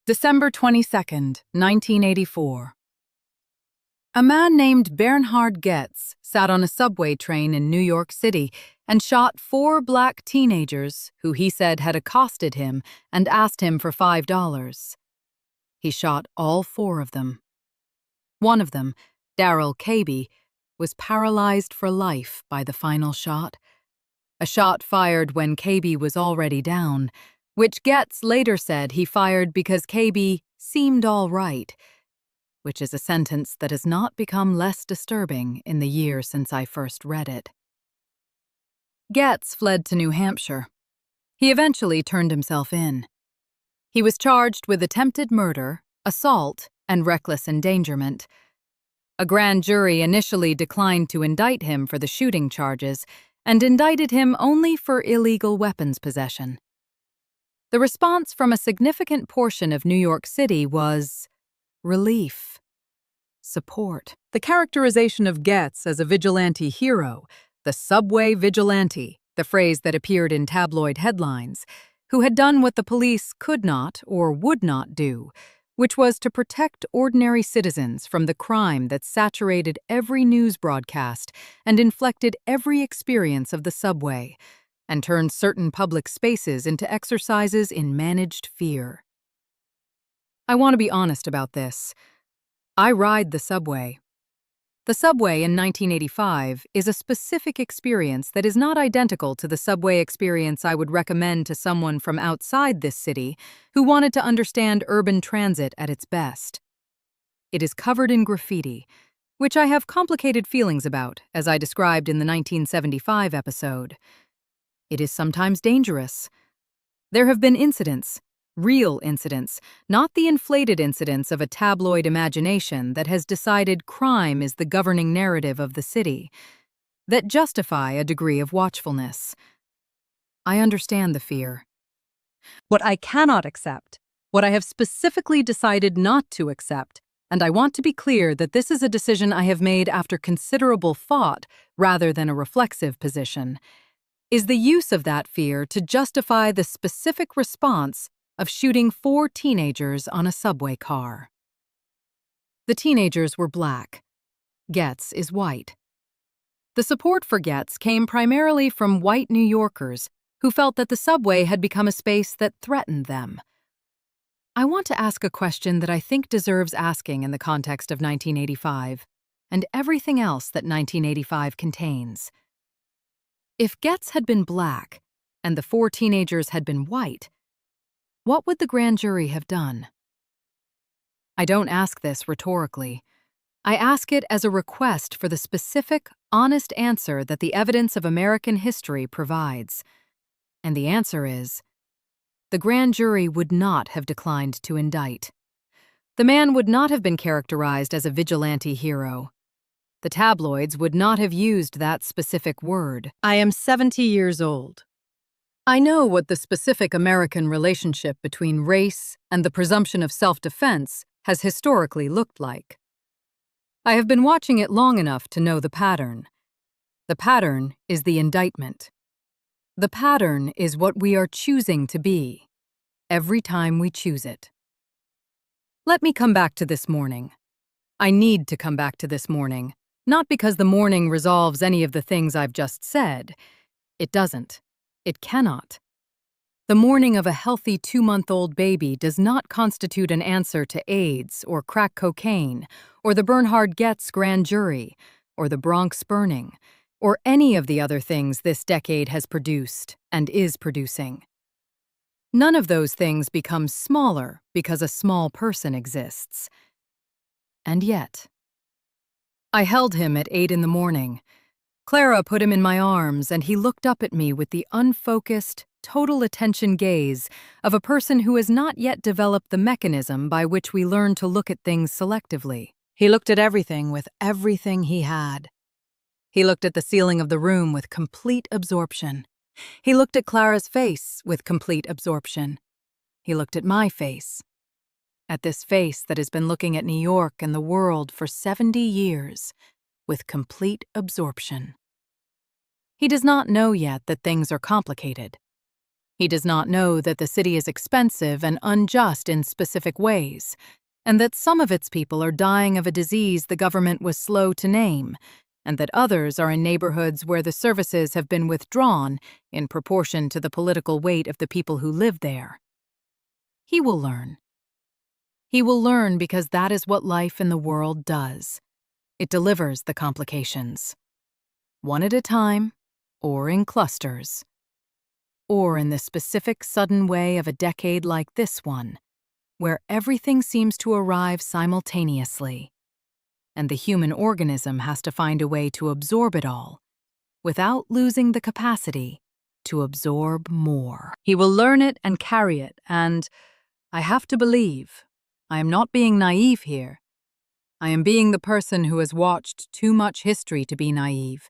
December 22nd, 1984. A man named Bernhard Goetz sat on a subway train in New York City and shot 4 black teenagers who he said had accosted him and asked him for $5. He shot all 4 of them. One of them, Darrell Cabey, was paralyzed for life by the final shot. A shot fired when Cabey was already down, which Goetz later said he fired because Cabey seemed all right, which is a sentence that has not become less disturbing in the year since I first read it. Goetz fled to New Hampshire. He eventually turned himself in. He was charged with attempted murder, assault, and reckless endangerment. A grand jury initially declined to indict him for the shooting charges and indicted him only for illegal weapons possession. The response from a significant portion of New York City was relief, support. The characterization of Goetz as a vigilante hero, the subway vigilante, the phrase that appeared in tabloid headlines, who had done what the police could not or would not do, which was to protect ordinary citizens from the crime that saturated every news broadcast and inflected every experience of the subway, and turned certain public spaces into exercises in managed fear. I want to be honest about this. I ride the subway. The subway in 1985 is a specific experience that is not identical to the subway experience I would recommend to someone from outside this city who wanted to understand urban transit at its best. It is covered in graffiti, which I have complicated feelings about, as I described in the 1975 episode. It is sometimes dangerous. There have been incidents, real incidents, not the inflated incidents of a tabloid imagination that has decided crime is the governing narrative of the city, that justify a degree of watchfulness. I understand the fear. What I cannot accept, what I have specifically decided not to accept, and I want to be clear that this is a decision I have made after considerable thought rather than a reflexive position, is the use of that fear to justify the specific response of shooting 4 teenagers on a subway car. The teenagers were black. Goetz is white. The support for Goetz came primarily from white New Yorkers who felt that the subway had become a space that threatened them. I want to ask a question that I think deserves asking in the context of 1985 and everything else that 1985 contains. If Goetz had been black and the 4 teenagers had been white, what would the grand jury have done? I don't ask this rhetorically. I ask it as a request for the specific, honest answer that the evidence of American history provides. And the answer is, the grand jury would not have declined to indict. The man would not have been characterized as a vigilante hero. The tabloids would not have used that specific word. I am 70 years old. I know what the specific American relationship between race and the presumption of self-defense has historically looked like. I have been watching it long enough to know the pattern. The pattern is the indictment. The pattern is what we are choosing to be, every time we choose it. Let me come back to this morning. I need to come back to this morning. Not because the morning resolves any of the things I've just said. It doesn't. It cannot. The morning of a healthy 2-month-old baby does not constitute an answer to AIDS or crack cocaine or the Bernhard Goetz grand jury or the Bronx burning or any of the other things this decade has produced and is producing. None of those things becomes smaller because a small person exists. And yet, I held him at 8 in the morning. Clara put him in my arms, and he looked up at me with the unfocused, total attention gaze of a person who has not yet developed the mechanism by which we learn to look at things selectively. He looked at everything with everything he had. He looked at the ceiling of the room with complete absorption. He looked at Clara's face with complete absorption. He looked at my face. At this face that has been looking at New York and the world for 70 years, with complete absorption. He does not know yet that things are complicated. He does not know that the city is expensive and unjust in specific ways, and that some of its people are dying of a disease the government was slow to name, and that others are in neighborhoods where the services have been withdrawn in proportion to the political weight of the people who live there. He will learn. He will learn because that is what life in the world does. It delivers the complications, one at a time, or in clusters, or in the specific sudden way of a decade like this one, where everything seems to arrive simultaneously, and the human organism has to find a way to absorb it all, without losing the capacity to absorb more. He will learn it and carry it, and I have to believe, I am not being naive here. I am being the person who has watched too much history to be naive,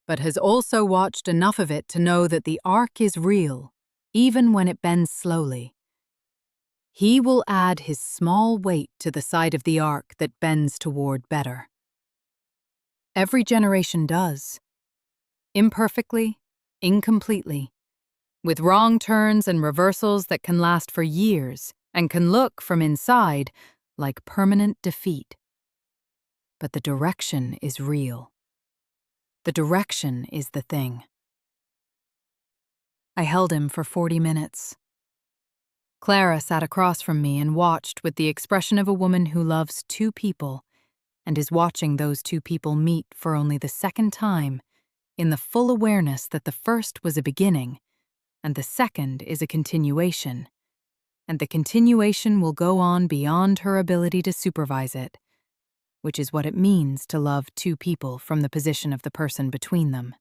but has also watched enough of it to know that the arc is real, even when it bends slowly. He will add his small weight to the side of the arc that bends toward better. Every generation does. Imperfectly, incompletely, with wrong turns and reversals that can last for years and can look from inside like permanent defeat. But the direction is real. The direction is the thing. I held him for 40 minutes. Clara sat across from me and watched with the expression of a woman who loves two people and is watching those two people meet for only the second time in the full awareness that the first was a beginning and the second is a continuation, and the continuation will go on beyond her ability to supervise it, which is what it means to love two people from the position of the person between them.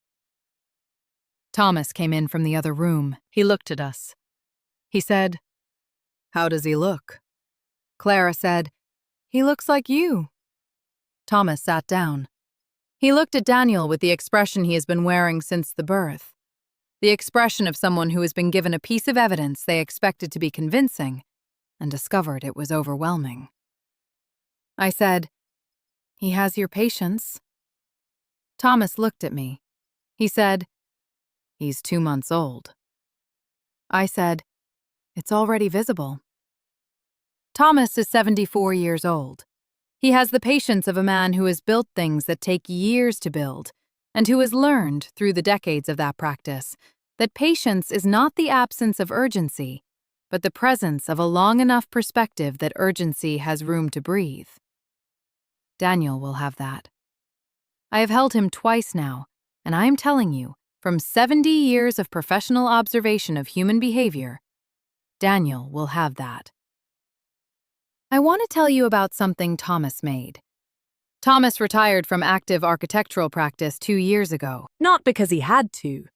Thomas came in from the other room. He looked at us. He said, "How does he look?" Clara said, "He looks like you." Thomas sat down. He looked at Daniel with the expression he has been wearing since the birth, the expression of someone who has been given a piece of evidence they expected to be convincing and discovered it was overwhelming. I said, "He has your patience." Thomas looked at me. He said, "He's 2 months old." I said, "It's already visible." Thomas is 74 years old. He has the patience of a man who has built things that take years to build, and who has learned, through the decades of that practice, that patience is not the absence of urgency, but the presence of a long enough perspective that urgency has room to breathe. Daniel will have that. I have held him twice now, and I am telling you, from 70 years of professional observation of human behavior, Daniel will have that. I want to tell you about something Thomas made. Thomas retired from active architectural practice 2 years ago, not because he had to,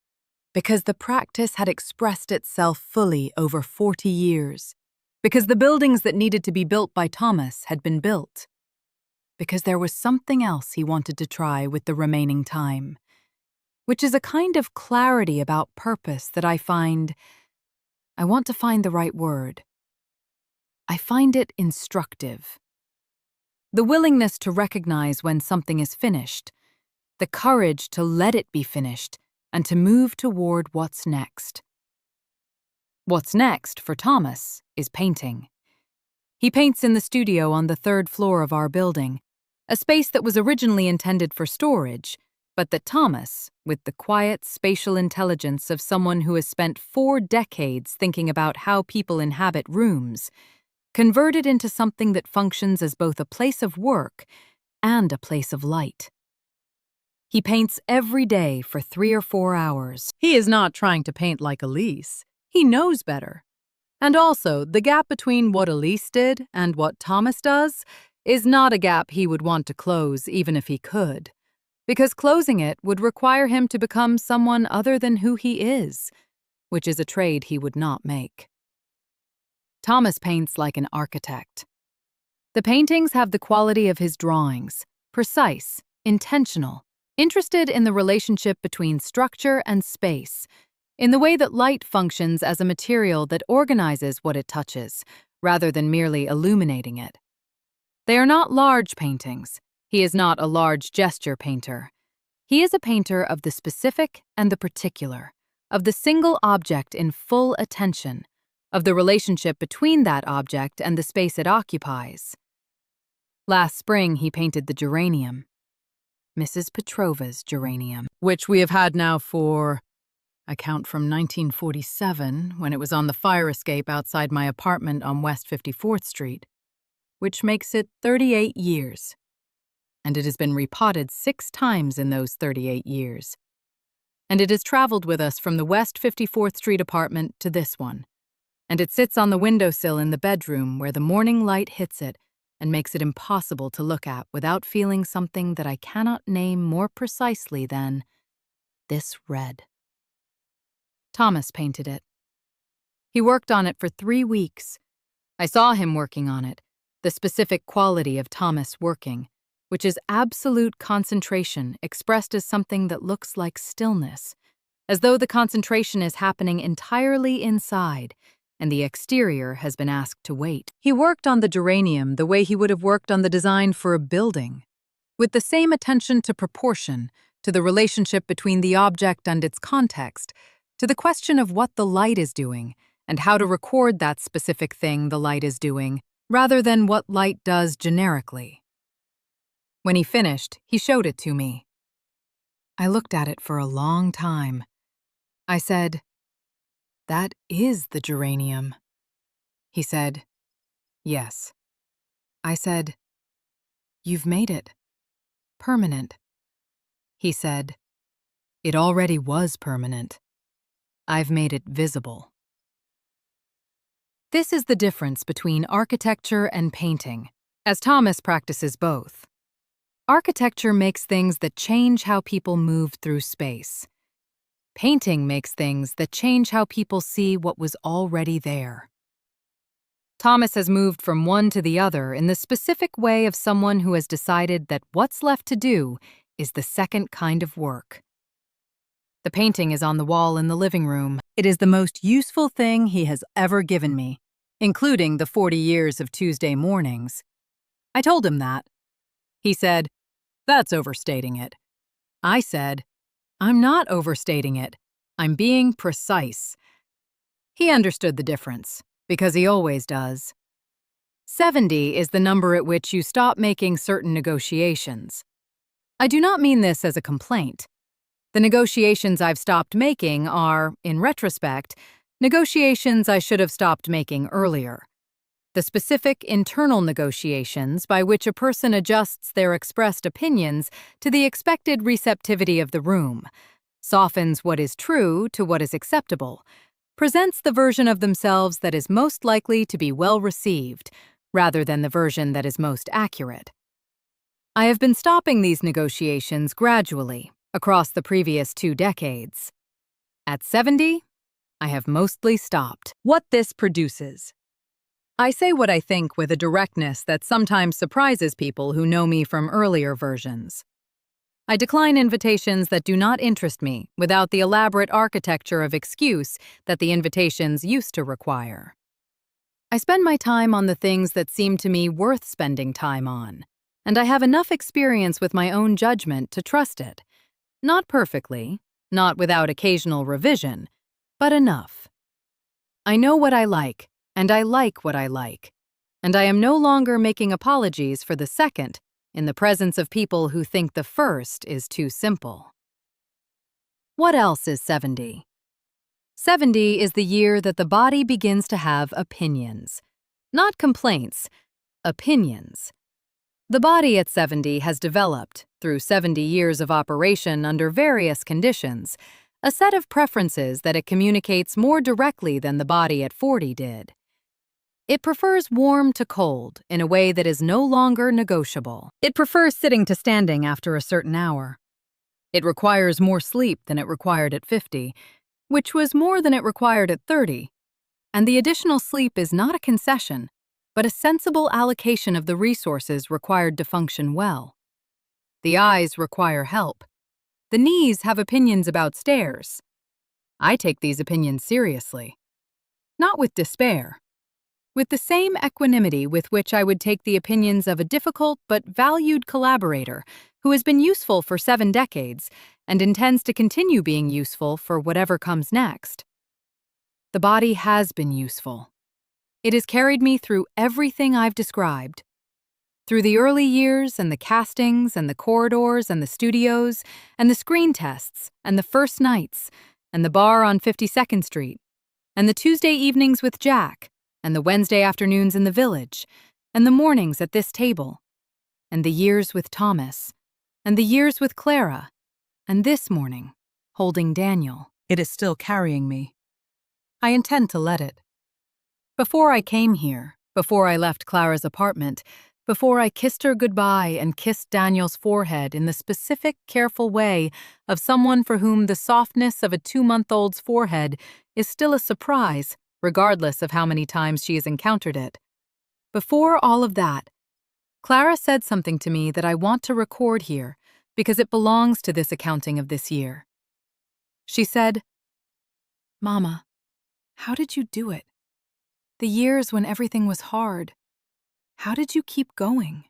because the practice had expressed itself fully over 40 years, because the buildings that needed to be built by Thomas had been built, because there was something else he wanted to try with the remaining time, which is a kind of clarity about purpose that I want to find the right word. I find it instructive. The willingness to recognize when something is finished, the courage to let it be finished, and to move toward what's next. What's next, for Thomas, is painting. He paints in the studio on the 3rd floor of our building, a space that was originally intended for storage, but that Thomas, with the quiet spatial intelligence of someone who has spent 4 decades thinking about how people inhabit rooms, converted into something that functions as both a place of work and a place of light. He paints every day for 3 or 4 hours. He is not trying to paint like Elise. He knows better. And also, the gap between what Elise did and what Thomas does is not a gap he would want to close even if he could, because closing it would require him to become someone other than who he is, which is a trade he would not make. Thomas paints like an architect. The paintings have the quality of his drawings, precise, intentional, interested in the relationship between structure and space, in the way that light functions as a material that organizes what it touches, rather than merely illuminating it. They are not large paintings. He is not a large gesture painter. He is a painter of the specific and the particular, of the single object in full attention, of the relationship between that object and the space it occupies. Last spring, he painted the geranium, Mrs. Petrova's geranium, which we have had now for, I count from 1947, when it was on the fire escape outside my apartment on West 54th Street, which makes it 38 years. And it has been repotted 6 times in those 38 years. And it has traveled with us from the West 54th Street apartment to this one. And it sits on the windowsill in the bedroom where the morning light hits it and makes it impossible to look at without feeling something that I cannot name more precisely than this red. Thomas painted it. He worked on it for 3 weeks. I saw him working on it, the specific quality of Thomas working, which is absolute concentration expressed as something that looks like stillness, as though the concentration is happening entirely inside, and the exterior has been asked to wait. He worked on the geranium the way he would have worked on the design for a building, with the same attention to proportion, to the relationship between the object and its context, to the question of what the light is doing, and how to record that specific thing the light is doing, rather than what light does generically. When he finished, he showed it to me. I looked at it for a long time. I said, "That is the geranium." He said, "Yes." I said, "You've made it permanent." He said, "It already was permanent. I've made it visible." This is the difference between architecture and painting, as Thomas practices both. Architecture makes things that change how people move through space. Painting makes things that change how people see what was already there. Thomas has moved from one to the other in the specific way of someone who has decided that what's left to do is the second kind of work. The painting is on the wall in the living room. It is the most useful thing he has ever given me, including the 40 years of Tuesday mornings. I told him that. He said, "That's overstating it." I said, "I'm not overstating it. I'm being precise." He understood the difference, because he always does. 70 is the number at which you stop making certain negotiations. I do not mean this as a complaint. The negotiations I've stopped making are, in retrospect, negotiations I should have stopped making earlier. The specific internal negotiations by which a person adjusts their expressed opinions to the expected receptivity of the room, softens what is true to what is acceptable, presents the version of themselves that is most likely to be well received, rather than the version that is most accurate. I have been stopping these negotiations gradually, across the previous 2 decades. At 70, I have mostly stopped. What this produces. I say what I think with a directness that sometimes surprises people who know me from earlier versions. I decline invitations that do not interest me without the elaborate architecture of excuse that the invitations used to require. I spend my time on the things that seem to me worth spending time on, and I have enough experience with my own judgment to trust it. Not perfectly, not without occasional revision, but enough. I know what I like, and I like what I like, and I am no longer making apologies for the second in the presence of people who think the first is too simple. What else is 70? 70 is the year that the body begins to have opinions. Not complaints, opinions. The body at 70 has developed, through 70 years of operation under various conditions, a set of preferences that it communicates more directly than the body at 40 did. It prefers warm to cold in a way that is no longer negotiable. It prefers sitting to standing after a certain hour. It requires more sleep than it required at 50, which was more than it required at 30. And the additional sleep is not a concession, but a sensible allocation of the resources required to function well. The eyes require help. The knees have opinions about stairs. I take these opinions seriously. Not with despair. with the same equanimity with which I would take the opinions of a difficult but valued collaborator who has been useful for 7 decades and intends to continue being useful for whatever comes next. The body has been useful. It has carried me through everything I've described. Through the early years and the castings and the corridors and the studios and the screen tests and the first nights and the bar on 52nd Street and the Tuesday evenings with Jack and the Wednesday afternoons in the village and the mornings at this table and the years with Thomas and the years with Clara and this morning, holding Daniel. It is still carrying me. I intend to let it. Before I came here, before I left Clara's apartment, before I kissed her goodbye and kissed Daniel's forehead in the specific, careful way of someone for whom the softness of a 2-month-old's forehead is still a surprise, regardless of how many times she has encountered it. Before all of that, Clara said something to me that I want to record here because it belongs to this accounting of this year. She said, "Mama, how did you do it? The years when everything was hard. How did you keep going?"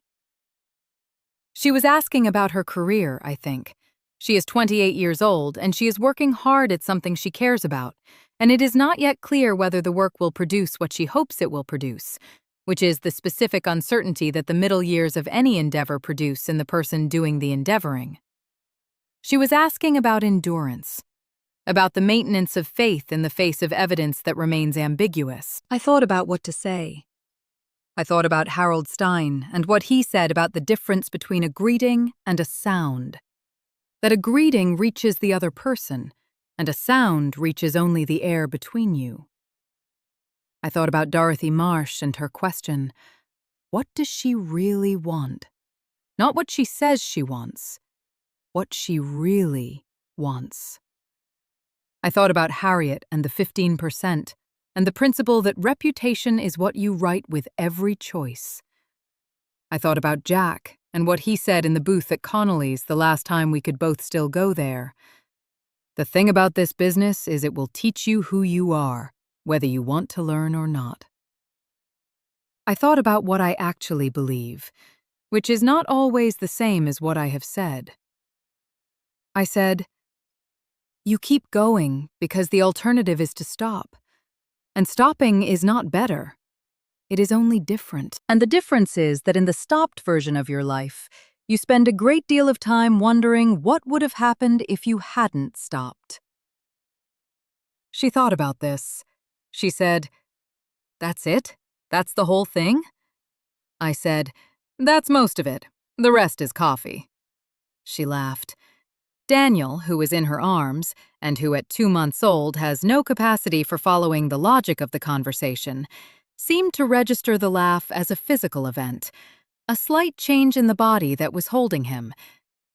She was asking about her career, I think. She is 28 years old, and she is working hard at something she cares about, and it is not yet clear whether the work will produce what she hopes it will produce, which is the specific uncertainty that the middle years of any endeavor produce in the person doing the endeavoring. She was asking about endurance, about the maintenance of faith in the face of evidence that remains ambiguous. I thought about what to say. I thought about Harold Stein and what he said about the difference between a greeting and a sound. That a greeting reaches the other person, and a sound reaches only the air between you. I thought about Dorothy Marsh and her question, what does she really want? Not what she says she wants, what she really wants. I thought about Harriet and the 15%, and the principle that reputation is what you write with every choice. I thought about Jack and what he said in the booth at Connolly's the last time we could both still go there. The thing about this business is it will teach you who you are, whether you want to learn or not. I thought about what I actually believe, which is not always the same as what I have said. I said, you keep going because the alternative is to stop. And stopping is not better. It is only different. And the difference is that in the stopped version of your life, you spend a great deal of time wondering what would have happened if you hadn't stopped. She thought about this. She said, "That's it? That's the whole thing?" I said, "That's most of it. The rest is coffee." She laughed. Daniel, who is in her arms, and who at 2 months old has no capacity for following the logic of the conversation, seemed to register the laugh as a physical event, a slight change in the body that was holding him,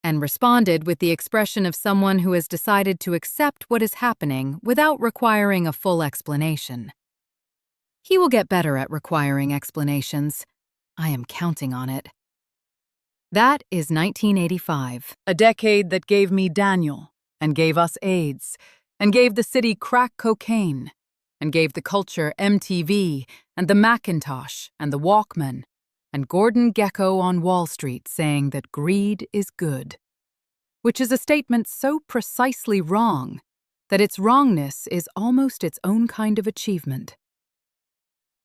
and responded with the expression of someone who has decided to accept what is happening without requiring a full explanation. He will get better at requiring explanations. I am counting on it. That is 1985, a decade that gave me Daniel, and gave us AIDS, and gave the city crack cocaine, and gave the culture MTV, and the Macintosh, and the Walkman, and Gordon Gekko on Wall Street saying that greed is good, which is a statement so precisely wrong that its wrongness is almost its own kind of achievement.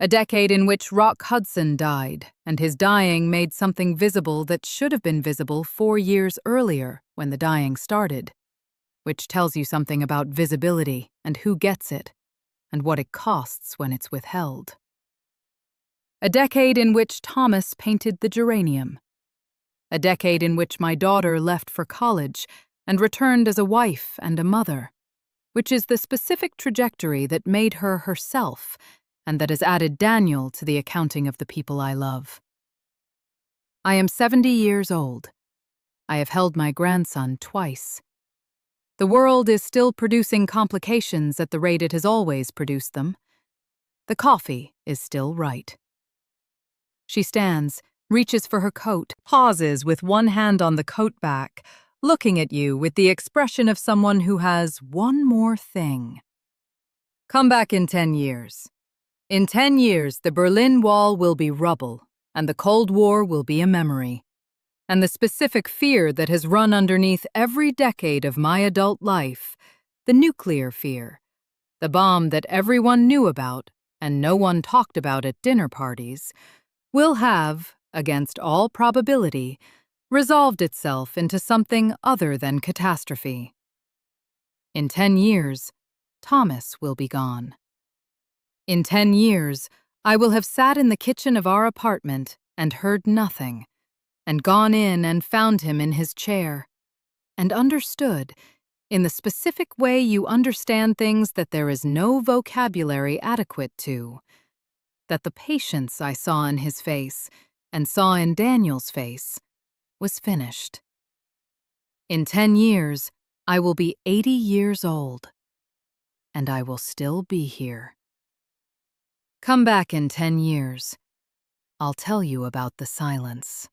A decade in which Rock Hudson died, and his dying made something visible that should have been visible 4 years earlier when the dying started, which tells you something about visibility and who gets it, and what it costs when it's withheld. A decade in which Thomas painted the geranium. A decade in which my daughter left for college and returned as a wife and a mother, which is the specific trajectory that made her herself and that has added Daniel to the accounting of the people I love. I am 70 years old. I have held my grandson twice. The world is still producing complications at the rate it has always produced them. The coffee is still right. She stands, reaches for her coat, pauses with one hand on the coat back, looking at you with the expression of someone who has one more thing. Come back in 10 years. In 10 years, the Berlin Wall will be rubble, and the Cold War will be a memory. And the specific fear that has run underneath every decade of my adult life, the nuclear fear, the bomb that everyone knew about and no one talked about at dinner parties, will have, against all probability, resolved itself into something other than catastrophe. In 10 years, Thomas will be gone. In 10 years, I will have sat in the kitchen of our apartment and heard nothing, and gone in and found him in his chair, and understood, in the specific way you understand things that there is no vocabulary adequate to, that the patience I saw in his face and saw in Daniel's face was finished. In 10 years, I will be 80 years old, and I will still be here. Come back in 10 years. I'll tell you about the silence.